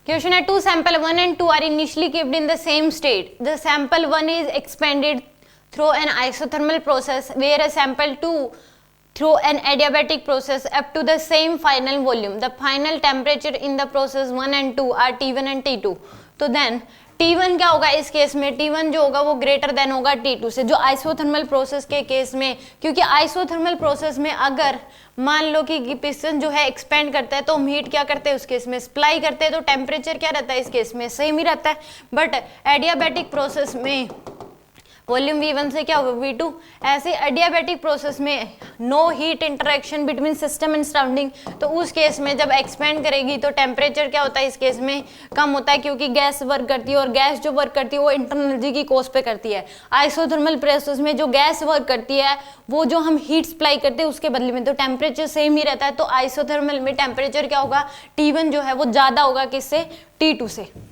Question at 2, sample 1 and 2 are initially kept in the same state. The sample 1 is expanded through an isothermal process, whereas sample 2 through an adiabatic process up to the same final volume. The final temperature in the process 1 and 2 are T1 and T2. तो then T1 क्या होगा इस case में, T1 जो होगा वो greater than होगा T2 से, जो आइसोथर्मल प्रोसेस के केस में, क्योंकि आइसोथर्मल प्रोसेस में अगर मान लो कि पिस्टन जो है एक्सपेंड करता है तो हम हीट क्या करते हैं उस केस में सप्लाई करते हैं, तो टेम्परेचर क्या रहता है इस केस में सेम ही रहता है। बट एडियाबैटिक प्रोसेस में वॉल्यूम V1 से क्या होगा V2। ऐसे एडियाबैटिक प्रोसेस में no heat interaction between system and surrounding, तो उस केस में जब एक्सपेंड करेगी तो टेम्परेचर क्या होता है इस केस में कम होता है, क्योंकि गैस वर्क करती है और गैस जो वर्क करती है वो इंटरनल एनर्जी की कॉस्ट पे करती है। आइसोथर्मल प्रोसेस में जो गैस वर्क करती है वो जो हम हीट सप्लाई करते हैं उसके बदले में, तो टेम्परेचर सेम ही रहता है। तो आइसोथर्मल में टेम्परेचर क्या होगा T1 जो है वो ज्यादा होगा किससे, T2 से।